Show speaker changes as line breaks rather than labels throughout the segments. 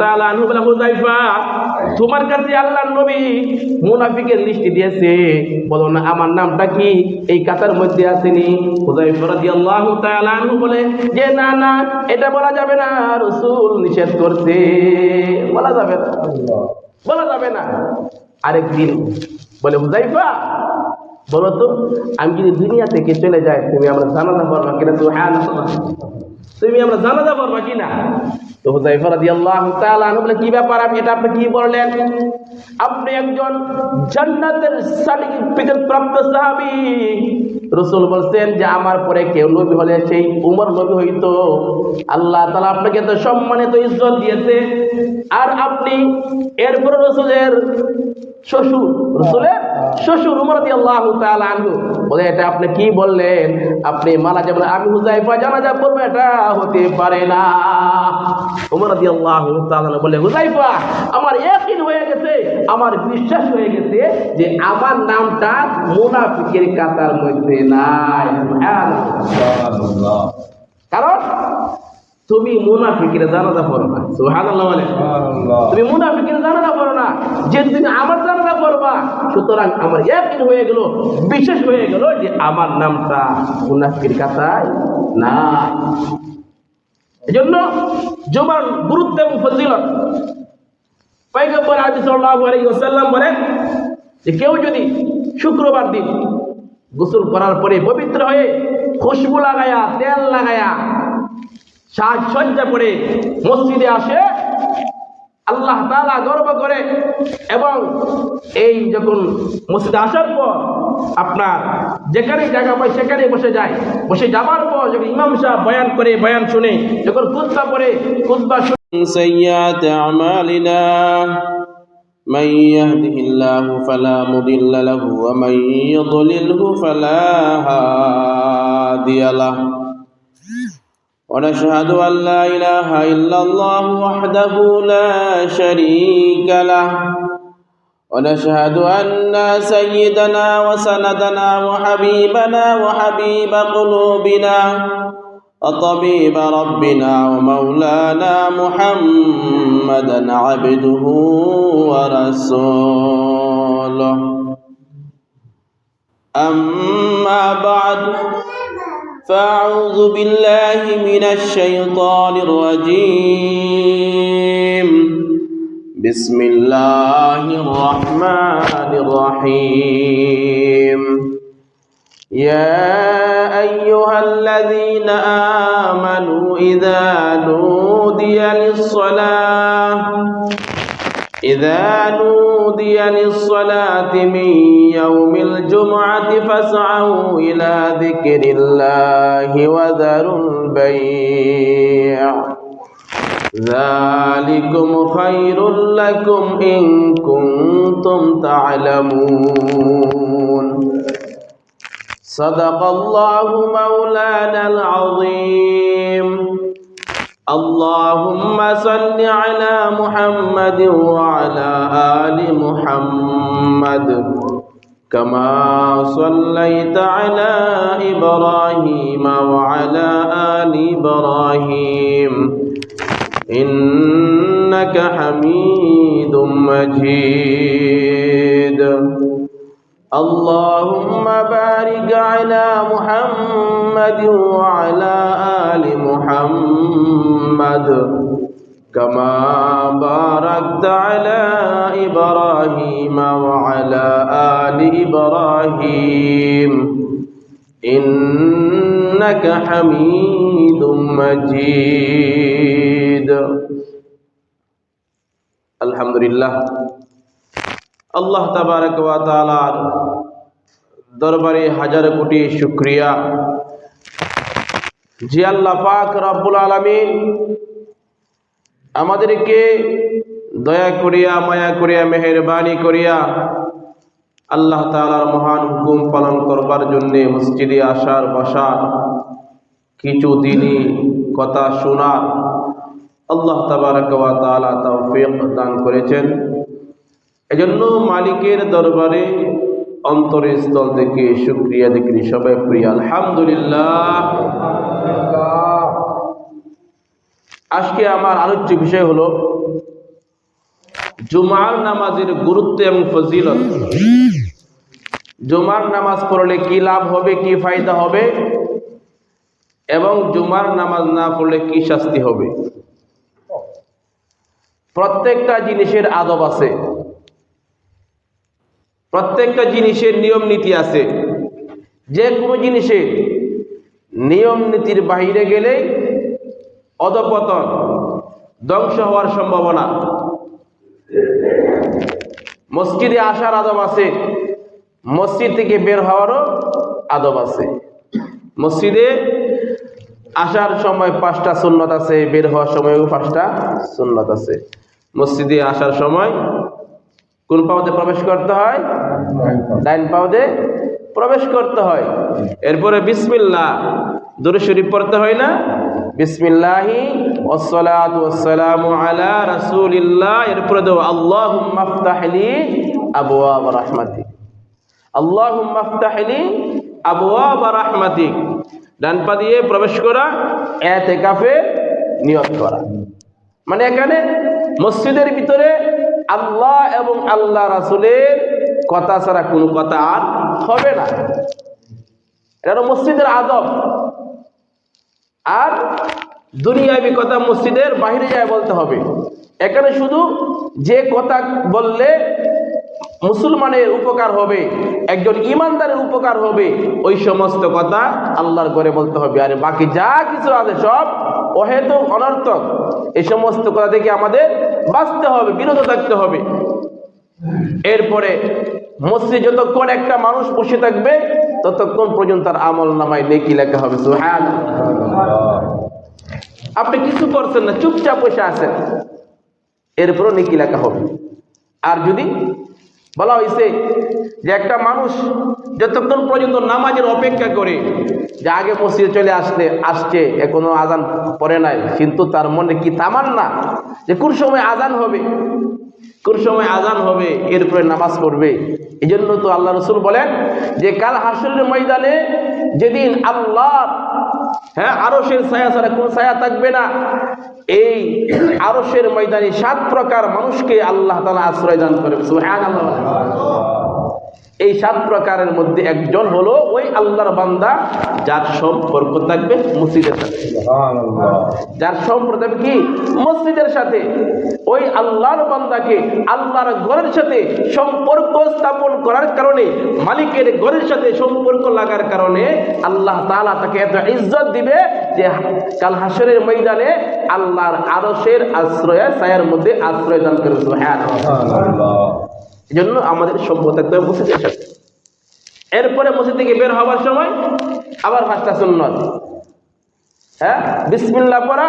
তাআলা আনহু বলে, হুযায়ফা, তোমার কাছে আল্লাহর নবী মুনাফিকের লিস্টি দিয়েছে, বলো না আমার নামটা কি এই কাতার মধ্যে আসেনি? হুযায়ফা রাদিয়াল্লাহু তাআলা আনহু বলে যে না না, এটা বলা যাবে না, রাসূল নিষেধ করছে, বলা যাবে না, বলা যাবে না। আরেকদিন বলে, হুযায়ফা বলো তো, আমি যদি দুনিয়া থেকে চলে যাই তুমি আমরা জানাজা পড়বা কিনা? সুবহানাল্লাহ, তুমি আমরা জানাজা পড়বা কিনা? তো হুযায়ফা রাদিয়াল্লাহু তাআলা আনহু বলে, কি ব্যাপার, আপনি এটা আপনি কি বললেন? আপনি একজন জান্নাতের সার্টিফিকেট প্রাপ্ত সাহাবী, রাসূল বলছেন যে আমার পরে কেউ নবী হলে সেই উমর নবী হইতো। আল্লাহ তাআলা আপনাকে তো সম্মানিত ইজ্জত দিয়েছে, আর আপনি এরপর রাসূলের শ্বশুর উমর রাদিয়াল্লাহু তাআলা আনহু বলে, এটা আপনি কি বললেন? আপনি মারা যাবেন, আমি হুযায়ফা জানাজা পড়বো, এটা হতে পারে না। উমর রাদিয়াল্লাহু তাআলা বলে, হুযায়ফা, আমার ইয়াকিন হয়ে গেছে, আমার বিশ্বাস হয়ে গেছে যে আমার নামটা মুনাফিকের কাতার মধ্যে নাই। সুবহানাল্লাহ, কারণ তুমি মুনাফিকের জানাজা পড়ো না। সুবহানাল্লাহ বলে, তুমি মুনাফিকের জানাজা পড়ো না, যে তুমি আমার জানাজা পড়বা, সুতরাং আমার ইয়াকিন হয়ে গেল, বিশ্বাস হয়ে গেল যে আমার নামটা মুনাফিকের কাতায় না। এজন্য জুমার গুরুত্ব এবং ফজিলত পয়গম্বর আরবি সাল্লাল্লাহু আলাইহি ওয়াসাল্লাম বলেন যে কেউ যদি শুক্রবার দিন গোসল করার পরে পবিত্র হয়ে খুশবু লাগায়া, তেল লাগায়া, সাজসজ্জা করে মসজিদে আসে, আল্লাহ তাআলা গর্ব করে, এবং এই যখন মসজিদে আসার পর আপনার যেখানে জায়গা পায় সেখানে বসে যায়, বসে যাবার পর যখন ইমাম সাহেব বয়ান করে, বয়ান শুনে, যখন খুতবা পড়ে, খুতবা শুনে,
سيئات أعمالنا من يهده الله فلا مضل له ومن يضلله فلا هادي له ونشهد أن لا إله إلا الله وحده لا شريك له ونشهد أن سيدنا وسندنا وحبيبنا وحبيب قلوبنا وطبيب ربنا ومولانا محمدا عبده ورسوله أما بعد فأعوذ بالله من الشيطان الرجيم بسم الله الرحمن الرحيم يا أيها الذين آمنوا إذا نودي للصلاة من يوم الجمعة فاسعوا إلى ذكر الله وذروا البيع ذلكم خير لكم إن كنتم تعلمون صدق الله مولانا العظيم اللهم صل على محمد وعلى آل محمد كما صليت على إبراهيم وعلى آل إبراهيم إنك حميد مجيد اللهم بارك على محمد وعلى آل محمد كما باركت على إبراهيم وعلى آل إبراهيم إنك حميد مجيد الحمد لله আল্লাহ তাবারক ওয়া তাআলার দরবারে হাজার কোটি শুকরিয়া যে আল্লাহ পাক রব্বুল আলামিন আমাদেরকে দয়া করিয়া, মায়া করিয়া, মেহেরবানি করিয়া আল্লাহ তাআলার মহান হুকুম পালন করবার জন্য মসজিদে আসার, বসার, কিছু দিনই কথা শোনার আল্লাহ তাবারক ওয়া তাআলা তৌফিক দান করেছেন। এজন্য মালিকের দরবারে অন্তরের স্থল থেকে শুকরিয়া দিকরি সবাই প্রিয় আলহামদুলিল্লাহ। আজকে আমার আলোচ্য বিষয় হলো জুমার নামাজের গুরুত্ব এবং ফজিলত, জুমার নামাজ পড়লে কি লাভ হবে, কি ফায়দা হবে, এবং জুমার নামাজ না পড়লে কি শাস্তি হবে। প্রত্যেকটা জিনিসের আদব আছে, প্রত্যেকটা জিনিসের নিয়ম নীতি আছে। যে কোনো জিনিসের নিয়ম নীতির বাইরে গেলে অধপতন, ধ্বংস হওয়ার সম্ভাবনা। মসজিদে আসার আদব আছে, মসজিদ থেকে বের হওয়ারও আদব আছে। মসজিদে আসার সময় 5টা সুন্নত আছে, বের হওয়ার সময়ও 5টা সুন্নত আছে। মসজিদে আসার সময় কোন পাওতে প্রবেশ করতে হয়? ডাইন পাওতে প্রবেশ করতে হয়। এরপরে বিসমিল্লাহ দুরূদ শরীফ পড়তে হয় না? বিসমিল্লাহি ওয়াসসালাতু ওয়াসসালামু আলা রাসূলিল্লাহ। এরপরে দাও আল্লাহুম্মা ইফতাহলি আবওয়াব রাহমাতিক, আল্লাহুম্মা ইফতাহলি আবওয়াব রাহমাতিক। ডান পা দিয়ে প্রবেশ করা, ইতিকাফে নিয়ত করা। মানে এখানে মসজিদের ভিতরে আল্লাহ এবং আল্লাহ রাসূলের কথা ছাড়া কোনো কথা আর হবে না। এটা মসজিদের আদব। আর দুনিয়াবি কথা মসজিদের বাইরে যায় বলতে হবে। এখানে শুধু যে কথা বললে মুসলমানের উপকার হবে, একজন ইমানদারের উপকার হবে, ওই সমস্ত কথা আল্লাহর ঘরে বলতে হবে। আর বাকি যা কিছু আছে সব অহেতুক, অনর্থক। এই সমস্ত কথা থেকে আমাদের বাঁচতে হবে, বিরত থাকতে হবে। এরপরে মসজিদ যতক্ষণ একটা মানুষ বসে থাকবে ততক্ষণ পর্যন্ত তার আমল নামায় নেকি লেখা হবে। সুবহানাল্লাহ। আপনি কিছু করছেন না, চুপচাপ বসে আছেন, এরপরও নেকি লেখা হবে। আর যদি বলা হয়েছে যে একটা মানুষ যতক্ষণ পর্যন্ত নামাজের অপেক্ষা করে, যে আগে মসজিদে চলে আসছে এখনো আজান পড়ে নাই, কিন্তু তার মনে কি তামান্না যে কোন সময় আজান হবে, কোন সময় আজান হবে, এরপরে নামাজ পড়বে। এই জন্য তো আল্লাহ রাসূল বলেন যে কাল হাসরের ময়দানে যেদিন আল্লাহর আরশের ছায়া ছাড়া কোন ছায়া থাকবে না, এই আরশের ময়দানে 7 প্রকার মানুষকে আল্লাহ তাআলা আশ্রয় দান করবে। সুবহানাল্লাহ। এই 7 প্রকারের মধ্যে একজন হলো ওই আল্লাহর বান্দা যার সম্পর্ক থাকবে মসজিদের সাথে। সুবহানাল্লাহ। যার সম্পর্ক থাকবে কি? মসজিদের সাথে। ওই আল্লাহর বান্দাকে আল্লাহর ঘরের সাথে সম্পর্ক স্থাপন করার কারণে, মালিকের ঘরের সাথে সম্পর্ক লাগার কারণে আল্লাহ তাআলা তাকে এত ইজ্জত দিবে যে কাল হাসরের ময়দানে আল্লাহর আরশের আশ্রয়ে ছায়ার মধ্যে আশ্রয় দান করবে। সুবহানাল্লাহ। এই জন্য আমাদের সম্পর্ক থাকতে হবে মসজিদের সাথে। এরপরে মসজিদ থেকে বের হওয়ার সময় আবার 5টা সুন্নত। বিসমিল্লাহ পড়া,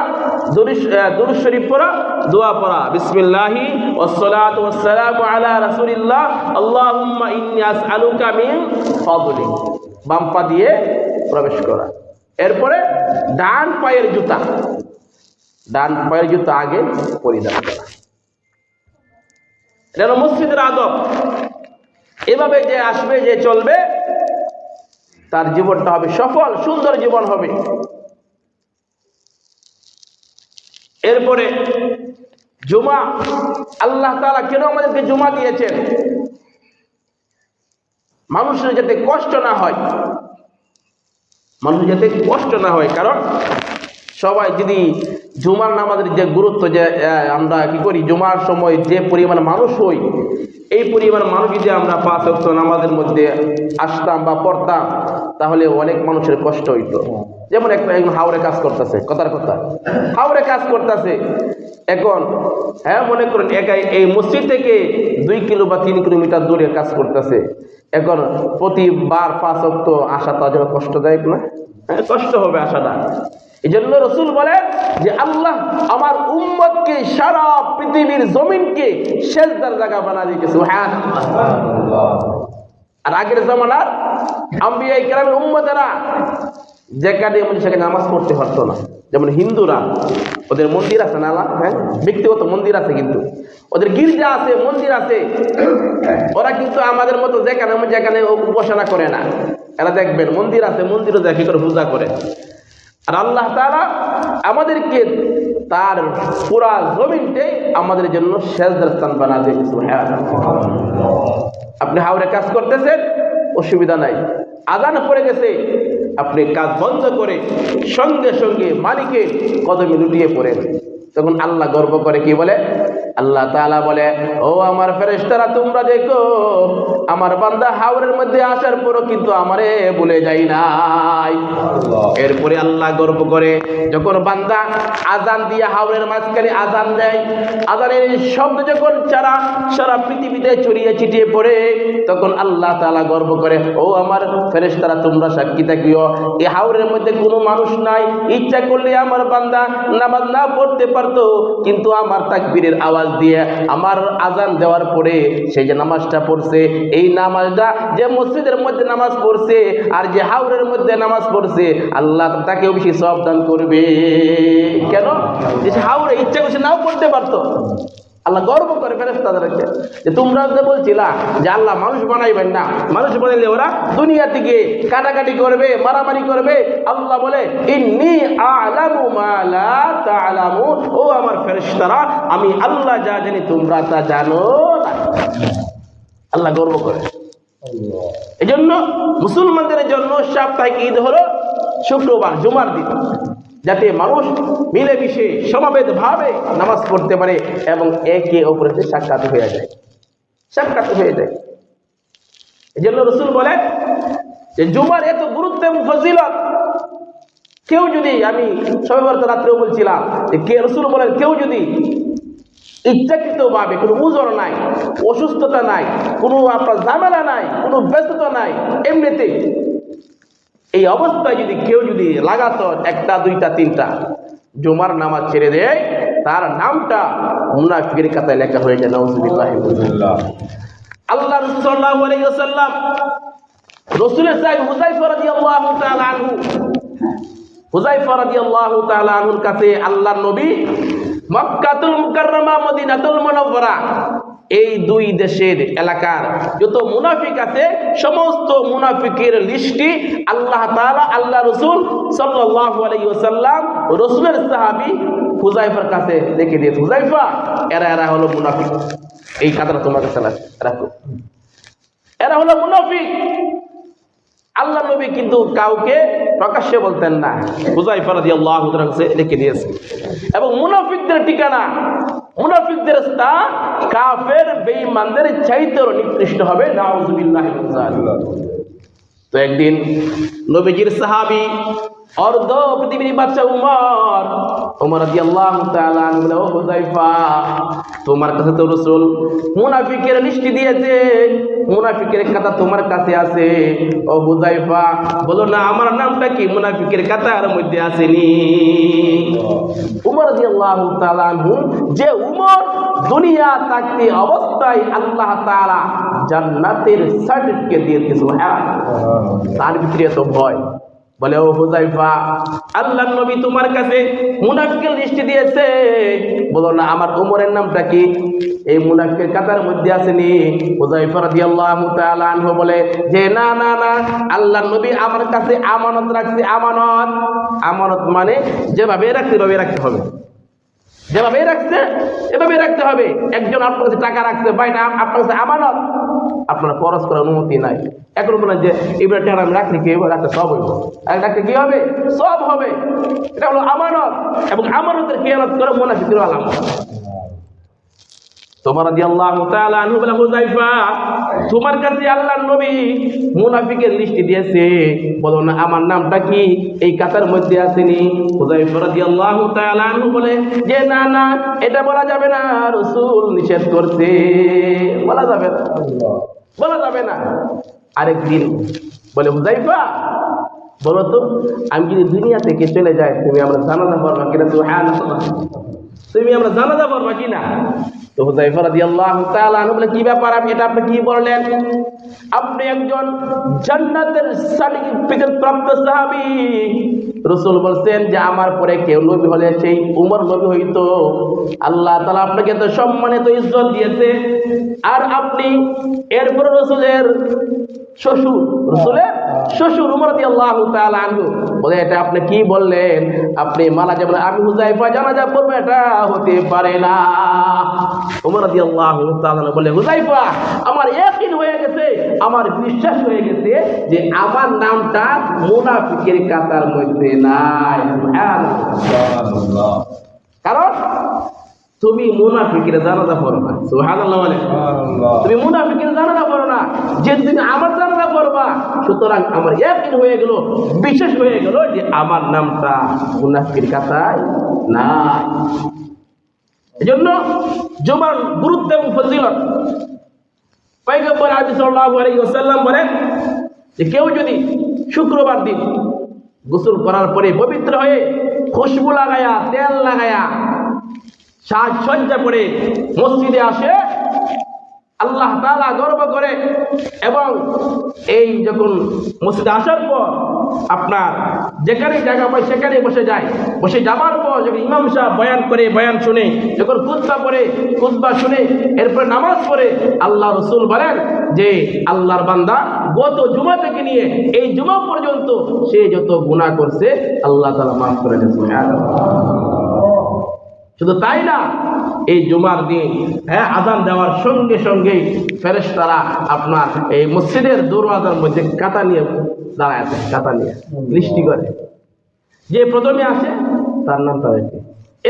দুরূদ শরীফ পড়া, দোয়া পড়া। বিসমিল্লাহি ওয়াসসালাতু ওয়াসসালামু আলা রাসূলিল্লাহ আল্লাহুম্মা ইন্নী আসআলুকা মিন ফাদলিক। বাম পা দিয়ে প্রবেশ করা। এরপরে ডান পায়ের জুতা আগে পরিধান করা। এটা মসজিদের আদব। এভাবে যে আসবে, যে চলবে, তার জীবনটা হবে সফল, সুন্দর জীবন হবে। এরপরে জুমা, আল্লাহ তাআলা কেন আমাদেরকে জুমা দিয়েছেন? মানুষের যাতে কষ্ট না হয়, কারণ সবাই যদি জুমার নামাজের যে গুরুত্ব, যে আমরা কি করি, জুমার সময় যে পরিমাণ মানুষ হই, এই পরিমাণ মানুষ যদি আমরা 5 ওয়াক্ত নামাজের মধ্যে আসতাম বা পড়তাম, তাহলে অনেক মানুষের কষ্ট হইতো। যেমন একজন হাওড়ে কাজ করতেছে, হাওড়ে কাজ করতেছে, এখন মনে করেন একাই এই মসজিদ থেকে 2 কিলো বা 3 কিলোমিটার দূরে কাজ করতেছে। এখন প্রতিবার 5 ওয়াক্ত আসা তার জন্য কষ্টদায়ক না? কষ্ট হবে আসাটা। এই জন্য রাসূল বলেন যে আল্লাহ আমার উম্মতকে, সারা পৃথিবীর জমিনকে সেজদার জায়গা বানিয়ে দিয়েছে। সুবহানাল্লাহ। আর আগের জামানার আম্বিয়া কেরামের উম্মতেরা যেখানে সেখানে নামাজ পড়তে পারতো না। যেমন হিন্দুরা, ওদের মন্দির আছে না, ব্যক্তিগত মন্দির আছে, কিন্তু ওদের গির্জা আছে, মন্দির আছে। ওরা কিন্তু আমাদের মতো যেখানে উপাসনা করে না। এরা দেখবেন মন্দির আছে, মন্দিরও দেখে করে পূজা করে।
আর আল্লাহ তাআলা আমাদেরকে তার পুরা জমিনটাই আমাদের জন্য সেজদার স্থান বানিয়ে দিয়েছে। সুবহানাল্লাহ। আপনি হাওরে কাজ করতেছেন, অসুবিধা নাই, আজান পড়ে গেছে, আপনি কাজ বন্ধ করে সঙ্গে সঙ্গে মালিকের কদমে লুটিয়ে পড়েন। তখন আল্লাহ গর্ব করে কি বলে? আল্লাহ তাআলা বলে, ও আমার ফেরেশতারা, তোমরা দেখো আমার বান্দা হাওরের মধ্যে আসার পরও কিন্তু আমারে ভুলে যায় নাই। এরপরে আল্লাহ গর্ব করে, যখন বান্দা আজান দিয়ে হাওরের মাঝখানে আজান দেয়, আজানের শব্দ যখন সারা পৃথিবীতে ছড়িয়ে ছিটিয়ে পড়ে, তখন আল্লাহ তাআলা গর্ব করে, ও আমার ফেরেশতারা, তোমরা সাক্ষী থাকিও, এই হাওরের মধ্যে কোনো মানুষ নাই, ইচ্ছা করলে আমার বান্দা নামাজ না পড়তে পারতো, কিন্তু আমার তাকবীরের আওয়াজ দিয়ে আমার আজান দেওয়ার পরে সে যে নামাজটা পড়ছে, এই নামাজটা যে মসজিদের মধ্যে নামাজ পড়ছে আর যে হাওরের মধ্যে নামাজ পড়ছে, আল্লাহ তাকে বেশি সওয়াব দান করবে। কেন? যে হাওরে ইচ্ছা করছে নাও পড়তে পারতো। আল্লাহ গর্ব করে ফেরেশতাদেরকে যে তোমরা যে বলছিলা যে আল্লাহ মানুষ বানাইবেন না, মানুষ বানাইলে ওরা দুনিয়া থেকে কাটাকাটি করবে, মারামারি করবে। আল্লাহ বলে, ইন্নী আ'লামু মা লা তা'লামুন, ও আমার ফেরেশতারা, আমি আল্লাহ যা জানি তোমরা তা জানো না। আল্লাহ গর্ব করে। এজন্য মুসলমানদের জন্য সাপ্তাহিক ঈদ হলো শুক্রবার, জুমার দিন, যাতে মানুষ মিলেমিশে সমবেত ভাবে নামাজ পড়তে পারে এবং একে অপরের সাক্ষাৎ হয়ে যায়। এই জন্য রাসূল বলেন যে জুমার এত গুরুত্ব এবং ফজিলত, কেউ যদি, আমি শবে বরাত রাত্রেও বলছিলাম যে রাসূল বলেন, কেউ যদি ইচ্ছাকৃতভাবে, কোনো উযর নাই, অসুস্থতা নাই, কোনো আপনার ঝামেলা নাই, কোনো ব্যস্ততা নাই, এমনিতে এই অবস্থায় যদি কেউ লাগাতার 1টা 2টা 3টা জুমার নামাজ ছেড়ে দেয়, তার নামটা মুনাফিকের খাতায় লেখা হয়ে যায়। নাউযুবিল্লাহ। আল্লাহ রাসূল সাল্লাল্লাহু আলাইহি ওয়াসাল্লাম রাসূলের সাহেব হুযায়ফা রাদিয়াল্লাহু তাআলা আনহু, হুযায়ফা রাদিয়াল্লাহু তাআলা আনহুর কাছে আল্লাহর নবী মক্কাতুল মুকাররমা, মদিনাতুল মুনাওয়ারা, এই দুই দেশের এলাকার যত মুনাফিক আছে, সমস্ত মুনাফিকের লিস্টি আল্লাহ তাআলা, আল্লাহ রাসূল সাল্লাল্লাহু আলাইহি ওয়াসাল্লাম রাসূলের সাহাবী হুযায়ফার কাছে লিখে দিয়েছে, হুযায়ফা, এরা হলো মুনাফিক, এই কথাটা তোমার কাছে রাখো, এরা হলো মুনাফিক। আল্লাহ নবী কিন্তু কাউকে প্রকাশ্যে বলতেন না, হুযায়ফা রাদিয়াল্লাহু তাআলা কাছে লিখে দিয়েছে। এবং মুনাফিকদের ঠিকানা, মুনাফিকদের স্থান কাফের বেঈমানদের চাইতেও নিকৃষ্ট হবে। নাউযুবিল্লাহি মিন যালিক। তো একদিন নবীজির সাহাবী অর্ধ পৃথিবীর বাদশা ওমর রাদিয়াল্লাহু তাআলা আনহু বলে, ও হুযায়ফা, তোমার কাছে তো রাসূল মুনাফিকের লিস্টি দিয়েছে, মুনাফিকের কথা তোমার কাছে আছে। ও হুযায়ফা, বলো না আমার নামটা কি মুনাফিকের খাতার মধ্যে আসেনি? ওমর রাদিয়াল্লাহু তাআলা আনহু, যে ওমর দুনিয়া থাকতে অবস্থায় আল্লাহ তাআলা জান্নাতের সার্টিফিকেট দিয়েছে, সুবহানাল্লাহ, তার ভিতরে তো ভয়। বলে, ও হুযায়ফা, আল্লাহর নবী তোমার কাছে মুনাফিকের লিস্ট দিয়েছে, বলো না আমার ওমরের নামটা কি এই মুনাফিকের কাতার মধ্যে আসেনি? হুযায়ফা রাদিয়াল্লাহু তাআলা আনহু বলে যে না, আল্লাহর নবী আমার কাছে আমানত রাখছে। আমানত মানে যেভাবে রাখতে হবে রাখতে হবে, যেভাবে রাখছে এভাবে রাখতে হবে। একজন আপনার কাছে টাকা রাখছে, ভাই না আপনার কাছে আমানত, আপনার খরচ করার অনুমতি নাই। এখন বলেন যে এবার টাকা আমি রাখলে কি হবে? রাখতে সব হইব, রাখতে কি হবে? সব হবে। এটা হলো আমানত, এবং আমানতের খেয়ানত করে মুনাফিকের আলামত। তোমার রাদিয়াল্লাহু তাআলা আনহু বলে, হুযায়ফা, তোমার কাছে আল্লাহর নবী মুনাফিকের লিস্ট দিয়েছে, বলো না আমার নামটা কি এই কাতার মধ্যে আসেনি? হুযায়ফা রাদিয়াল্লাহু তাআলা আনহু বলে যে না, এটা বলা যাবে না, রাসূল নিষেধ করছে, বলা যাবে না। আরেকদিন বলে, হুযায়ফা, বলো তো আমি যদি দুনিয়া থেকে চলে যাই, তুমি আমরা জানাজা পড়বা কিনা? সুবহানাল্লাহ, তুমি আমরা জানাজা পড়বা কিনা? তো হুযায়ফা রাদিয়াল্লাহু তাআলা আনহু বলে, কি ব্যাপার, এটা আপনি কি বললেন? আপনি একজন জান্নাতের সার্টিফিকেট প্রাপ্ত সাহাবী। রাসূল বলছেন যে আমার পরে কেউ নবী হলে সেই উমর নবী হইতো। আল্লাহ তাআলা আপনাকে তো সম্মানিত ইজ্জত দিয়েছে, আর আপনি এরপর রাসূলের শ্বশুর উমর রাদিয়াল্লাহু তাআলা আনহু বলে, এটা আপনি কি বললেন? আপনি মারা যাবেন, আমি হুযায়ফা জানাজা পড়ব, এটা হতে পারে না। উমর রাদিয়াল্লাহু তাআলা বলে, হুযায়ফা, আমার ইয়াকিন হয়ে গেছে, আমার বিশ্বাস হয়ে গেছে যে আমার নামটা মুনাফিকের কাতার মধ্যে নাই। সুবহানাল্লাহ। কারণ তুমি মুনাফিকের জানাজা পড়ো না। সুবহানাল্লাহ বলে, তুমি মুনাফিকের জানাজা পড়ো না, যে তুমি আমার জানাজা পড়বা, সুতরাং আমার ইয়াকিন হয়ে গেল, বিশেষ হয়ে গেল যে আমার নামটা মুনাফিকের কাতায় নাই। এজন্য জুমার গুরুত্ব এবং ফজিলত পয়গম্বর আরবি সাল্লাল্লাহু আলাইহি ওয়াসাল্লাম বলেন যে কেউ যদি শুক্রবার দিন গোসল করার পরে পবিত্র হয়ে খুশবু লাগায়া, তেল লাগায়া, সাজসজ্জা করে মসজিদে আসে, আল্লাহ তাআলা গর্ব করে, এবং এই যখন মসজিদে আসার পর আপনার যেখানে জায়গা পায় সেখানে বসে যায়, বসে যাবার পর যখন ইমাম সাহেব বয়ান করে, বয়ান শুনে, যখন খুতবা পড়ে, খুতবা শুনে, এরপর নামাজ পড়ে, আল্লাহ রাসূল বলেন যে আল্লাহর বান্দা গত জুমা থেকে নিয়ে এই জুমা পর্যন্ত সে যত গুনাহ করছে আল্লাহ তাআলা মাফ করে দেন। শুধু তাই না, এই জুমার দিন আযান দেওয়ার সঙ্গে সঙ্গে ফেরেশতারা আপনার এই মসজিদের দরওয়াজার মধ্যে কাঁটা নিয়ে দাঁড়ায় আছে, কাঁটা নিয়ে দৃষ্টি করে। যে প্রথমে আসে তার নামটা লেখে,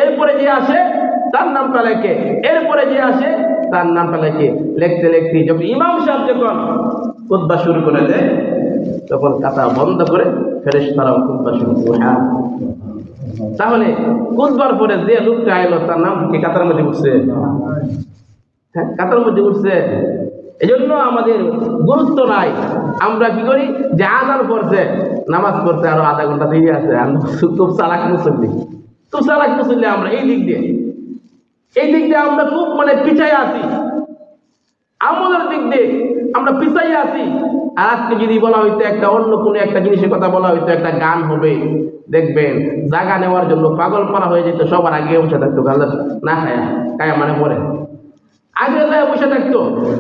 এরপরে যে আসে তার নামটা লেখে, এরপরে যে আসে তার নামটা লেখে। লিখতে লিখতে যখন ইমাম সাহেব যখন খুতবা শুরু করে দেয়, তখন কাঁটা বন্ধ করে ফেরেশতারা খুতবা শুরু করে। তাহলে খুতবার পরে যে লোকটা আইলো তার নাম কি কাতার মধ্যে উঠছে? হ্যাঁ, কাতার মধ্যে উঠছে। এজন্য আমাদের গুরুত্ব নাই। আমরা কি করি যে আযান পড়ছে, নামাজ পড়তে আরো আধা ঘন্টা দেরি আছে, খুব চালাক মুসল্লি আমরা এই দিক দিয়ে আমরা খুব পিছাই আছি, আমলের দিক দিয়ে আমরা পিছাই আছি। আর আজকে যদি বলা হইতো একটা অন্য কোনো একটা জিনিসের কথা বলা হইতো, একটা গান হবে, দেখবেন জায়গা নেওয়ার জন্য পাগল পারা হয়ে যেত, সবার আগে বসে থাকতো, গাল না খায়া পরে আগে বসে থাকতো।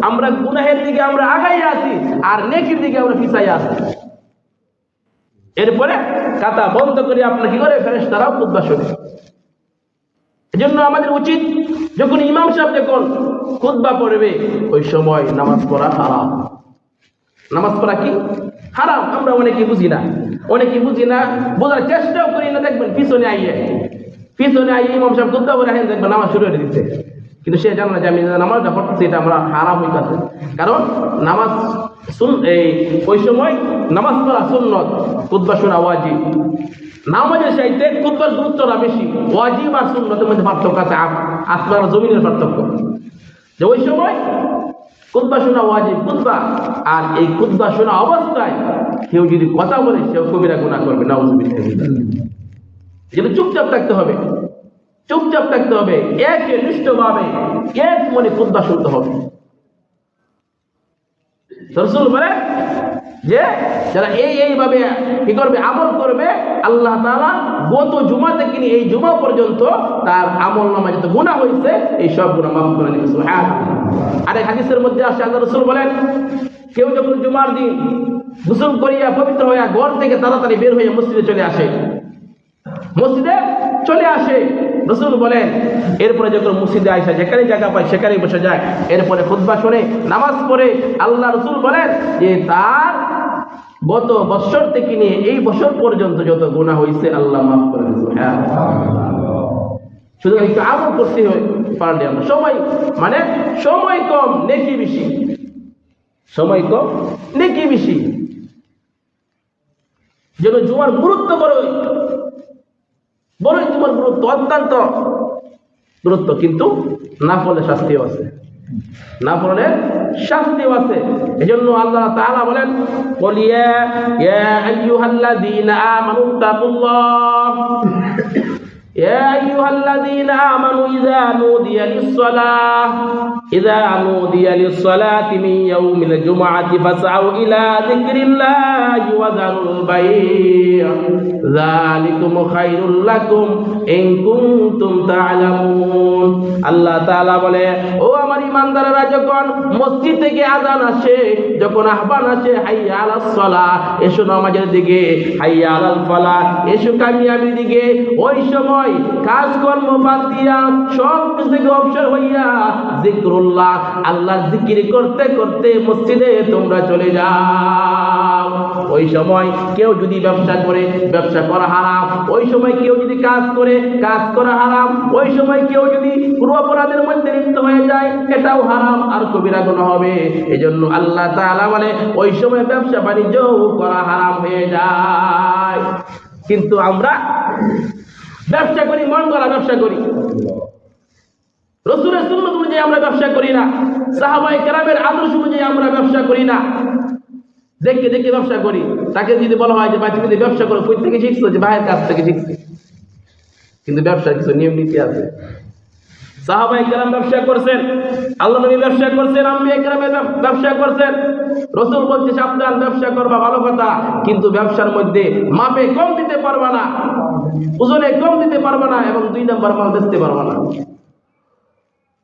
আমরা গুনাহের দিকে আমরা আগাই আছি, আর নেকির দিকে আমরা পিছাই আছি। এরপরে কাতা বন্ধ করে আপনার কি করে ফেরেশতারাও খুতবা শুনে। এজন্য আমাদের উচিত, যখন ইমাম সাহেব যখন খুতবা পড়বে, ওই সময় নামাজ পড়া হারাম। নামাজ পড়া কি হারাম? আমরা অনেকে বুঝি না, বোঝার চেষ্টাও করি না। দেখবেন পিছনে আইয়ে ইমাম সাহেব খুতবা পড়ে দেখবেন নামাজ শুরু করে দিচ্ছে, কিন্তু সে জানে না যে আমি নামাজটা পড়তেছি, এটা আমরা হারাম হইতেছে। কারণ নামাজ ওই সময় নামাজ পড়া সুন্নত, খুতবা শোনা ওয়াজিব। নামাজের চাইতে খুতবার গুরুত্বটা বেশি। ওয়াজিব আর সুন্নতের মধ্যে পার্থক্য আছে, আসমান আর জমিনের পার্থক্য। যে ওই সময় খুতবা শোনা ওয়াজিব, খুতবা, আর এই খুতবা শোনা অবস্থায় কেউ যদি কথা বলে সেও কবিরা গুনাহ করবে। নাউযুবিল্লাহ। যেটা চুপচাপ থাকতে হবে, একনিষ্ঠভাবে এক মনে খুতবা শুনতে হবে। রাসূল বলে যে যারা এইভাবে কি করবে, আমল করবে, আল্লাহ তাআলা গত জুমা থেকে নিয়ে এই জুমা পর্যন্ত তার আমল নামায় যত গুনাহ হয়েছে এই সব গুনাহ মাফ করে দিবে। সুবহানাল্লাহ। আরেক হাদিসের মধ্যে আসে, আল্লাহ রাসূল বলেন, কেউ যখন জুমার দিন গোসল করিয়া পবিত্র হইয়া ঘর থেকে তাড়াতাড়ি বের হয়ে মসজিদে চলে আসে, রাসূল বলেন, এরপরে যখন মসজিদে আইসা যেখানে জায়গা পায় সেখানেই বসে যায়, এরপরে খুতবা শুনে নামাজ পড়ে, আল্লাহ রাসূল বলেন যে তার গত বছর থেকে নিয়ে এই বছর পর্যন্ত যত গুনাহ হয়েছে আল্লাহ মাফ করে দিবেন। শুধু একটু আমল করতে পারলে আমরা সময় কম নেকি বেশি, যেন জুমার গুরুত্ব বড়ই তোমার গুরুত্ব, অত্যন্ত গুরুত্ব। কিন্তু না পড়লে শাস্তিও আছে, এজন্য আল্লাহ তাআলা বলেন, ইয়া আইয়ুহাল্লাযীনা আমানু তাকুল্লাহ, يا أيها الذين آمنوا إذا نودي للصلاة من يوم الجمعة فاسعوا إلى ذكر الله وذروا البيع ذلكم خير لكم إن كنتم تعلمون আল্লাহ তাআলা বলে, ও আমার ঈমানদাররা, যখন মসজিদ থেকে আযান আসে, যখন আহ্বান আসে হাইয়া আলাস সালাহ, এসো নামাজের দিকে, হাইয়া আলাল ফালাহ, এসো কামিয়াবির দিকে, ওই সময় কাজকর্ম বাদ দিয়া সব কিছু থেকে অবসর হইয়া জিকরুল্লাহ, আল্লাহর জিকির করতে করতে মসজিদে তোমরা চলে যাও। ওই সময় কেউ যদি ব্যবসা করে, ব্যবসা করা হারাম। ওই সময় কেউ যদি কাজ করে, কাজ করা হারাম। ওই সময় কেউ যদি কোনো অপরাধের মধ্যে লিপ্ত হয়ে যায়, এটাও হারাম আর কবিরা গুনাহ হবে। এজন্য আল্লাহ তাআলা বলে ওই সময় ব্যবসা বাণিজ্য করা হারাম হয়ে যায়। কিন্তু আমরা ব্যবসা করি, মন গড়া ব্যবসা করি, রাসূলের সুন্নাত অনুযায়ী আমরা ব্যবসা করি না, সাহাবায়ে কেরামের আদর্শ অনুযায়ী আমরা ব্যবসা করি না, দেখে দেখে ব্যবসা করি। তাকে যদি বলা হয় যে ভাই তুমি ব্যবসা করো, কই থেকে শিখছো? যে ভাইয়ের কাছ থেকে শিখছি। কিন্তু ব্যবসার কিছু নিয়ম নীতি আছে। সাহাবায়ে কেরাম ব্যবসা করছেন, আল্লাহ নবী ব্যবসা করছেন, আম্বিয়া কেরামের ব্যবসা করছেন। রাসূল বলছে সাবধান, ব্যবসা করবা ভালো কথা, কিন্তু ব্যবসার মধ্যে মাপে কম দিতে পারবা না, ওজনে কম দিতে পারবা না, এবং 2 নম্বর মাল বেচতে পারবা না।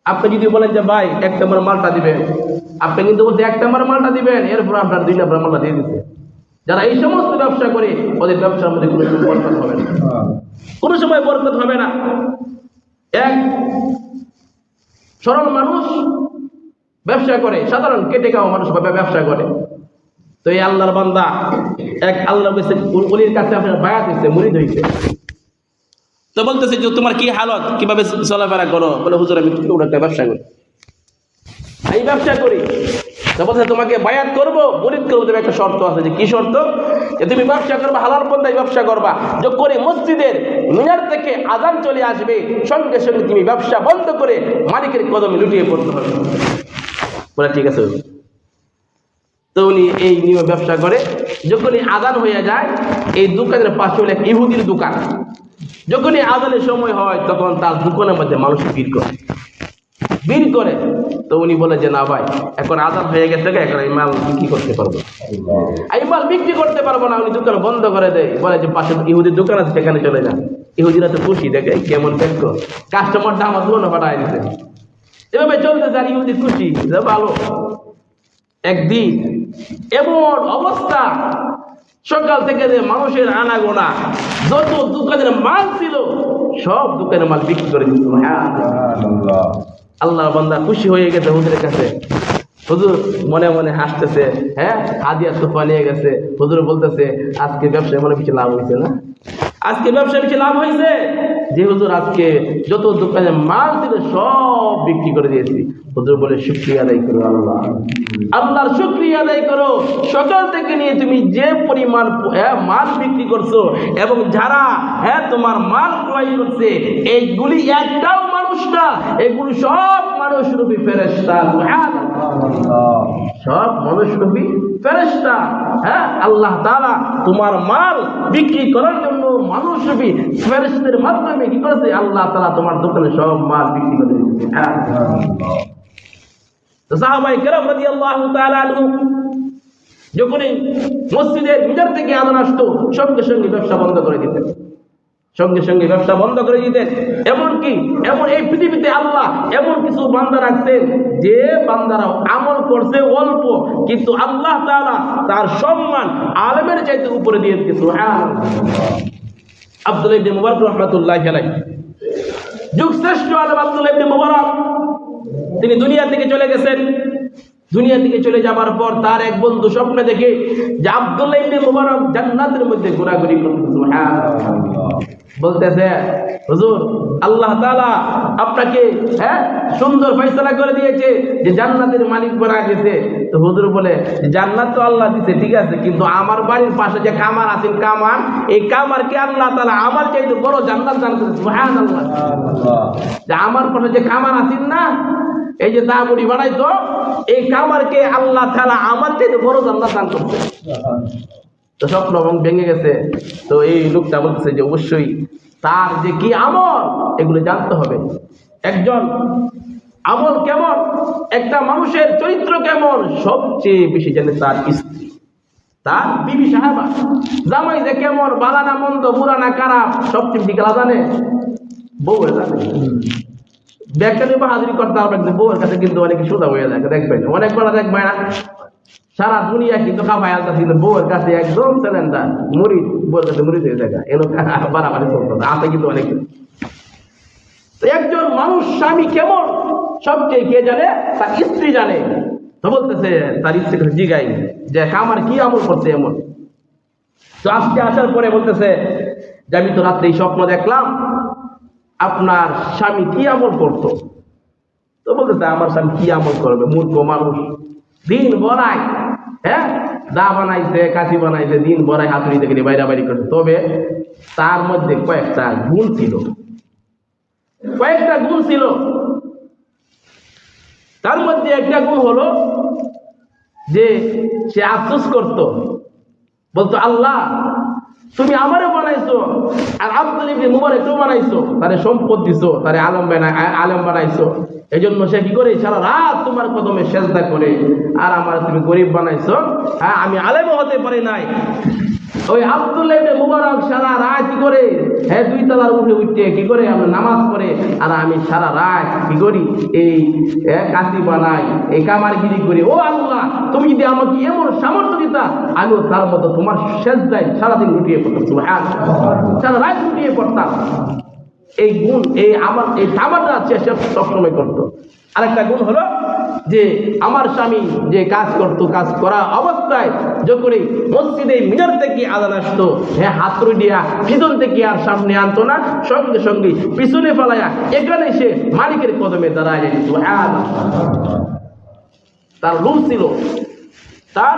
আপনি যদি বলেন যে ভাই 1 নম্বর মালটা দিবেন, আপনি কিন্তু বলতে 1 নম্বর মালটা দিবেন, এরপর আপনার 2 নম্বর মালটা দিয়ে দিতে। যারা এই সমস্ত ব্যবসা করে, ওদের ব্যবসার মধ্যে কোনো বরকত হবে না, কোনো সময় বরকত হবে না। এক সরল মানুষ ব্যবসা করে, সাধারণ কেটে খাওয়া মানুষ ব্যবসা করে। তো এই আল্লাহর বান্দা এক আল্লাহর ওলির কাছে আপনার বায়াত হইছে, মুরিদ হইছে। তো বলতেছে যে তোমার কি হালত, কিভাবে চলাফেরা করো? বলে হুজুর আমি একটা ব্যবসা করি, এই ব্যবসা করি। তো বলছে তোমাকে বায়াত করবো, মুরিদ করবো, তবে একটা শর্ত আছে। যে কি শর্ত? যে তুমি ব্যবসা করবা, হালাল পন্থায় ব্যবসা করবা। যে করে মসজিদের মিনার থেকে আযান চলে আসবে, সঙ্গে সঙ্গে তুমি ব্যবসা বন্ধ করে মালিকের কদমে লুটিয়ে পড়তে হবে। বলে ঠিক আছে। তো উনি এই নিয়মে ব্যবসা করে। যখনই আযান হয়ে যায়, এই দোকানের পাশে হলো এক ইহুদির দোকান। যখনই আযানের সময় হয়, তখন তার দোকানের মধ্যে মানুষ ভিড় করে। তো উনি বলে যে না ভাই, এখন আযান হয়ে গেছে, এখন এই মাল বিক্রি করতে পারবো, এই মাল বিক্রি করতে পারবো না। উনি দোকান বন্ধ করে দেয়, বলে যে পাশে ইহুদির দোকান আছে, সেখানে চলে যান। ইহুদিরা তো খুশি, দেখে কেমন দেখো, কাস্টমারটা আমার দোকানে পাঠায় দিতে। এভাবে চলতে যান, ইহুদি খুশি, ভালো। একদিন এমন অবস্থা, সকাল থেকে যে মানুষের আনাগোনা, যত দোকানের মাল ছিল সব দোকানের মাল বিক্রি করে দিত। আল্লাহর বান্দা খুশি হয়ে গেছে হুজুরের কাছে। হুজুর মনে মনে হাসতেছে, হ্যাঁ হাদিয়া তোফা নিয়ে গেছে। হুজুর বলতেছে আজকে ব্যবসায় মনে কিছু লাভ হয়েছে না? আজকে ব্যবসায় কিছু লাভ হয়েছে যে হুজুর আজকে যত দোকানে মাল ছিল সব বিক্রি করে দিয়েছি। হুজুর বলে শুকরিয়া আদায় করো আল্লাহ, আল্লাহর শুকরিয়া আদায় করো। সকাল থেকে নিয়ে তুমি যে পরিমাণ মাল বিক্রি করছো, এবং যারা তোমার মাল ক্রয় করছে, এইগুলি একটাও মানুষ না, এগুলি সব মানুষ রূপী ফেরেশতা। সব মানুষ রূপী ফেরেশতা। আল্লাহ তাআলা তোমার মাল বিক্রি করার জন্য মানুষ রূপী ফেরেশতাদের মাধ্যমে কি করেছে? আল্লাহ তাআলা তোমার দোকানে সব মাল বিক্রি করে দিয়েছে। তো সাহাবায়ে কেরাম রাদিয়াল্লাহু তাআলা আনহুম যখনই মসজিদের ভিতর থেকে আযান আসতো, সঙ্গে সঙ্গে ব্যবসা বন্ধ করে দিতেন, সঙ্গে সঙ্গে ব্যবসা বন্ধ করে দিতেন। এমনকি এই পৃথিবীতে আল্লাহ এমন কিছু বান্দা রাখছেন, যে বান্দারা আমল করছে অল্প, কিন্তু আল্লাহ তাআলা তার সম্মান আলেমের চাইতে উপরে দিয়ে দিয়েছে। আব্দুল্লাহ ইবনে মুবারক রাহমাতুল্লাহি আলাইহি, যুগ শ্রেষ্ঠ আলেম আব্দুল্লাহ ইবনে মুবারক, তিনি দুনিয়া থেকে চলে গেছেন। দুনিয়া থেকে চলে যাবার পর তার এক বন্ধু স্বপ্নে দেখে যে আব্দুল্লাহ ইবনে মুবারক জান্নাতের মধ্যে ঘোরাঘুরি করতেছে। সুবহানাল্লাহ। বলতেছে হুজুর আল্লাহ তাআলা আপনাকে সুন্দর ফয়সালা করে দিয়েছে যে জান্নাতের মালিক বানায় দিয়েছে। তো হুজুর বলে জান্নাত তো আল্লাহ দিয়েছে, ঠিক আছে, কিন্তু আমার বাড়ির পাশে যে কামার আছেন, কামার, এই কামারকে আল্লাহ তাআলা আমার চাইতে বড় জান্নাত দান করেছে। সুবহানাল্লাহ। যে আমার পাশে যে কামার আছেন না, এই যে দাবুড়ি বানাইতো, এই কামারকে আল্লাহ তাআলা আমার চাইতে বড় জান্নাত দান করছে। তো স্বপ্ন ভেঙে গেছে। তো এই লোকটা বলতেছে যে অবশ্যই তার যে কি আমল এগুলো জানতে হবে। একজন আমল কেমন, একটা মানুষের চরিত্র কেমন, সবচেয়ে বেশি জানে তার স্ত্রী, তার বিবি সাহেবা। জামাই যে কেমন, বালা না মন্দ, বুড়া না খারাপ, সবচেয়ে বেশি গেলা জানে বউ জানে। ব্যাগটা নিয়ে হাজিরি করতে হবে, বউয়ের কাছে কিন্তু অনেক সোজা হয়ে যায়। দেখবেন অনেক বেলা দেখবে না, সারা দুনিয়া কিন্তু খাবাই আলতা, কিন্তু বউয়ের কাছে একদম সিলিন্ডার মরিচ, বউয়ের কাছে মরিচ হয়ে যায়। এলো বাড়াবাড়ি চলতে আছে কিন্তু অনেক। একজন মানুষ স্বামী কেমন সবচেয়ে কে জানে? তার স্ত্রী জানে। তো বলতেছে তার স্ত্রী জিগাই যে আমার কি আমল করতে এমন। তো আজকে আসার পরে বলতেছে যে আমি তো রাত্রে স্বপ্ন দেখলাম আপনার স্বামী কি আমল করতো। তো বলতেছে আমার স্বামী কি আমল করবে, মূর্খ মানুষ, দিন বড়াই, হ্যাঁ দা বানাইছে, কাশি বানাইছে, দিন বড়াই, হাতুড়ি থেকে বাইরা বাইরি করছে। তবে তার মধ্যে কয়েকটা গুণ ছিল, কয়েকটা গুণ ছিল। তার মধ্যে একটা গুণ হলো যে সে আফসোস করত, বলতো আল্লাহ তুমি আমারও বানাইছো আর আব্দুল ইবনে মুবারকও বানাইছো, তারে সম্পদ দিছো, তারে আলেম বানাইছো। এই জন্য সে কি করে সারা রাত তোমার কদমে সেজদা করে। আর আমার তুমি গরিব বানাইছো, হ্যাঁ আমি আলেমও হতে পারি নাই। ওই আব্দুল্লাহ ইবনে মুবারক সারা রাত কি করে, হ্যাঁ 2 তলার উঠে কি করে আমরা নামাজ পড়ে, আর আমি সারা রাত কি করি এই কাশি বানাই, এই কামারগিরি করি। ও আল্লাহ তুমি যদি আমাকে এমন সামর্থ্য দিতা, আমিও তার মতো তোমার সেজদায় সারাদিন উঠিয়ে পড়তাম, সারা রাত উঠিয়ে পড়তাম। এই গুণ এই আমার এই তামান্না সে সবসময় করতো। আরেকটা গুণ হলো যে আমার স্বামী যে কাজ করতো, কাজ করা অবস্থায় যখনই মসজিদে মিনার থেকে আজান আসতো, হ্যাঁ হাতুড়ি দিয়া পিছন থেকে আর সামনে আনতো না, সঙ্গে সঙ্গে পিছনে ফেলাইয়া এখানে সে মালিকের কদমে দাঁড়ায় যেত। তার লোভ ছিল, তার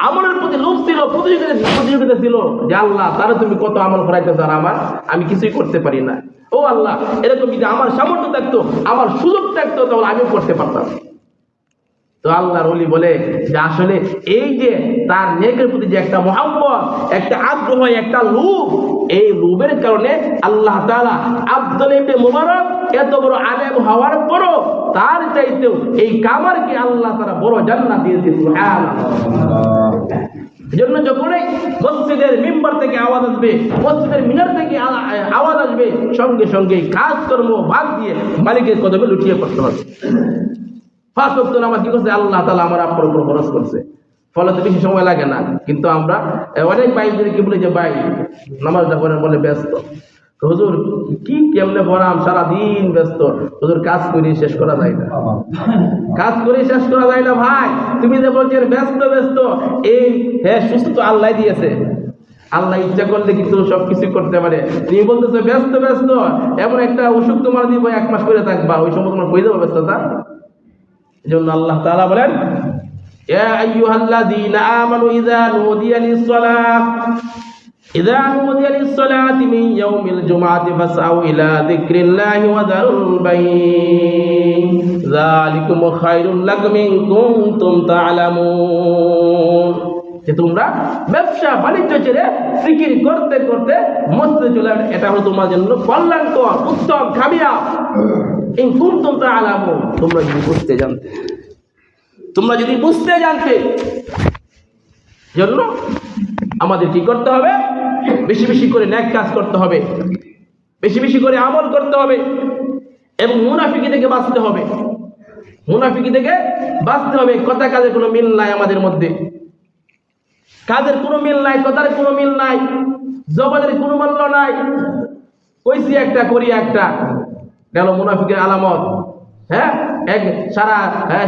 আমলের প্রতি লোভ ছিল, প্রতিযোগিতা ছিল যে আল্লাহ তারা তুমি কত আমল করাইতে চাও আমার, আমি কিছুই করতে পারি না। ও আল্লাহ এরকম যদি আমার সামর্থ্য থাকতো, আমার সুযোগ থাকতো, তাহলে আমিও করতে পারতাম। তো আল্লাহর ওলি বলে যে আসলে এই যে তার নেকের প্রতি যে একটা মহব্বত, একটা আগ্রহ, একটা লোভ, এই লোভের কারণে আল্লাহ তাআলা আব্দুল ইবনে মুবারক এত বড় আলেম হওয়ার পরও তার চাইতেও এই কামারকে আল্লাহ তাআলা বড় জান্নাত দিয়েছে। সুবহানাল্লাহ। এজন্য যখনই মসজিদের মিম্বার থেকে আওয়াজ আসবে, মসজিদের মিনার থেকে আওয়াজ আসবে, সঙ্গে সঙ্গে কাজকর্ম বাদ দিয়ে মালিকের কদমে লুটিয়ে পড়তে হবে। 5 ওয়াক্ত নামাজ কি করছে আল্লাহ তাআলা আমার আপনার উপর খরচ করছে, ফলে তো বেশি সময় লাগে না। কিন্তু আমরা অনেক ভাইদের কি বলি যে ভাই নামাজটা পড়েন, বলে ব্যস্ত। হুজুর কি কেমনে পড়াম, সারাদিন ব্যস্ত। হুজুর কাজ করে শেষ করা যায় না, কাজ করে শেষ করা যায় না ভাই। তুমি যে বলছেন ব্যস্ত ব্যস্ত, এই হ্যাঁ সুস্থ তো আল্লাহ দিয়েছে, আল্লাহ ইচ্ছা করলে কিন্তু সবকিছু করতে পারে। তুমি বলতেছো ব্যস্ত ব্যস্ত, এমন একটা ওষুধ তোমার দিব 1 মাস করে থাকবা, ওই সময় তোমার হয়ে যাবে ব্যস্ততা। এজন্য আল্লাহ তাআলা বলেন ইয়া আইয়ুহাল্লাযীনা আমানু ইযা নুদিয়া লিস-সালাতি মিন ইয়াউমিল জুমআতি ফাসআউ ইলা যিকরিল্লাহি ওয়া যারুল বাইন যালিকুম খায়রুল লাকুম ইন কুনতুম তা'লামুন। যে তোমরা ব্যবসা বাণিজ্য ছেড়ে জিকির করতে করতে মসজিদে চলে আসবে, এটা হলো তোমার জন্য কল্যাণকর, উত্তম, কামিয়াব। ইন কুনতুম তা'লামুন, তোমরা যদি বুঝতে জানতে, তোমরা যদি বুঝতে জানতে। জন্য আমাদের কি করতে হবে? বেশি বেশি করে নেক কাজ করতে হবে, বেশি বেশি করে আমল করতে হবে, এবং মুনাফিকি থেকে বাঁচতে হবে। মুনাফিকি থেকে বাঁচতে হবে। কথা কাজের কোনো মিল নাই আমাদের মধ্যে, কাজের কোনো মিল নাই, কথার কোনো মিল নাই, জবানের কোনো মূল্য নাই। কইছি একটা করি একটা, গেল মুনাফিকের আলামত। হ্যাঁ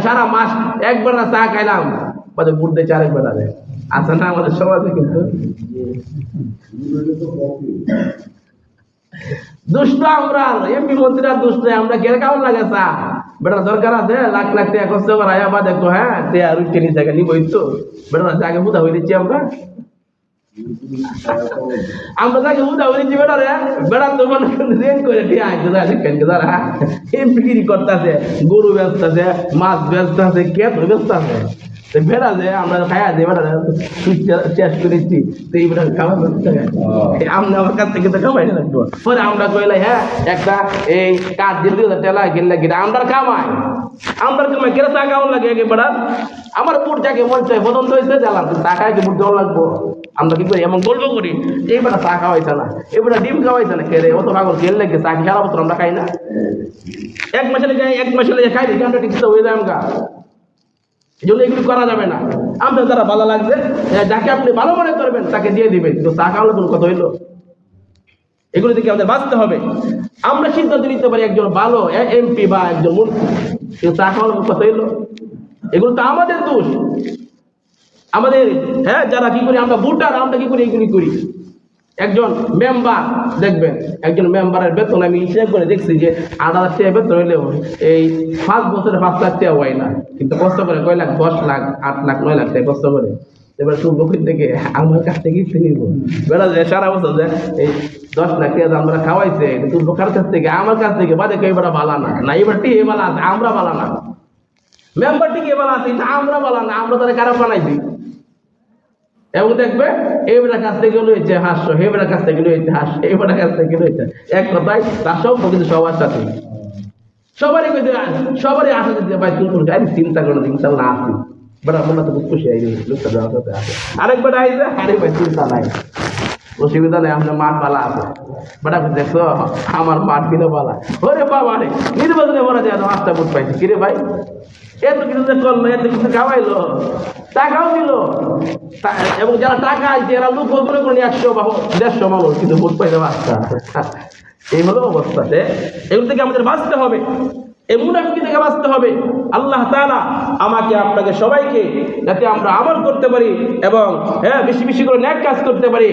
সারা মাস একবার না চা খাইলাম, আমাদের বুঝতে 4 একবার আছে না আমাদের সমাজে। কিন্তু দুষ্ট আমরা, এমপি মন্ত্রীরা দুষ্ট, আমরা কেন কেমন লাগে চা বেটা দরকার আছে, লাখ লাখ টাকা খরচ করে আয়া বা দেখো, হ্যাঁ দেয়া রুটি নিয়ে জায়গা নিবই তো বেটা জায়গা বুধা হয়ে দিচ্ছি আমরা তাকে বুধা হয়ে দিচ্ছি বেটা রে। বেড়া তো মনে রেন করে দিয়ে আইতে বিক্রি করতেছে, গরু ব্যস্ত আছে, মাছ ব্যস্ত আছে, কে তো ব্যস্ত আছে, বেড়া যে আমরা খাইয়া যে বেড়া শেষ করেছি তো এই বেড়া খাওয়া আমরা আমার কাছ থেকে তো খামাই লাগবো পরে আমরা কইলাই হ্যাঁ একটা এই কাজ দিয়ে 2,000 টাকা কিনলে কিনা আমরা কামাই কেন টাকা কেমন লাগে একে বেড়া আমার বুট যাকে মন চাই পছন্দ হয়েছে জ্বালাম টাকায় কি বুট দেওয়া লাগবো আমরা কি করি এমন গল্প করি এই বেটা চা খাওয়াইছে না এই বেটা ডিম খাওয়াইছে না খেয়ে অত পাগল খেল লাগে চা সারা বছর আমরা খাই না এক মাসে লেগে খাই দিই আমরা ঠিক হয়ে যায় আমরা এই জন্য এগুলি করা যাবে না আপনার যারা ভালো লাগবে যাকে আপনি ভালো মনে করবেন তাকে দিয়ে দিবেন কিন্তু চা খাওয়ালে কোনো কথা হইলো এগুলো থেকে আমাদের বাঁচতে হবে আমরা সিদ্ধান্ত নিতে পারি একজন ভালো এমপি বা একজন মন্ত্রী কিন্তু চা খাওয়ালে কোনো কথা হইলো এগুলো তো আমাদের দোষ আমাদের হ্যাঁ যারা কি করি আমরা ভোটার আমরা কি করি এগুলি করি একজন মেম্বার দেখবেন একজন মেম্বারের বেতন আমি হিসেব করে দেখছি যে 8,000 টাকা বেতন হইলেও এই 5 বছরে 5 লাখ টাকা হয় না কিন্তু কষ্ট করে কয় লাখ 10 লাখ 8 লাখ 9 লাখ টাকা কষ্ট করে এবার শুধু বকরি থেকে আমার কাছ থেকে কিনে নিব বেড়া যায় সারা বছর যে এই 10 লাখ টাকা আমরা খাওয়াইছে তুই বোকার কাছ থেকে আমার কাছ থেকে বাদে কেউ এবার ভালো না এবার টিকে ভালো আছে আমরা ভালো না মেম্বার টিকে ভালো আছে আমরা ভালো না আমরা তারা খারাপ বানাইছি এবং দেখবে এইবেলার কাছ থেকে লইছে হাস্য এইবেলার কাছ থেকে লইছে হাস্য এইবেলার কাছ থেকে লইছে এক কথায় তার সব কিন্তু সবার সাথে সবারই কইতে সবারই আশা দিতে ভাই তুমি করছো আরে চিন্তা করো ইনশাল্লাহ আসি বেটা মনে তো খুশি হয়ে গেছে লোকটা দেওয়ার সাথে আসে আরেক বেটা আইছে আরে ভাই চিন্তা নাই অসুবিধা নেই আপনার মাঠ পালা আছে বেটা দেখছো আমার মাঠ কিনে পালা ওরে বাবা রে নির্বাচনে বলা যায় 5টা ভোট পাইছে কিরে ভাই এত কিছু করলো এত কিছু খাওয়াইলো টাকাও দিল এবং যারা টাকা আছে এরা লোক মনে করেন 100 বা 150 মানুষ কিন্তু ভোট পাইতে বাঁচতে এই হলো অবস্থাতে এগুলো থেকে আমাদের বাঁচতে হবে এই মুনাফিকি থেকে বাঁচতে হবে আল্লাহ তাআলা আমাকে আপনাকে সবাইকে যাতে আমরা আমল করতে পারি এবং হ্যাঁ বেশি বেশি করে নেক কাজ করতে পারি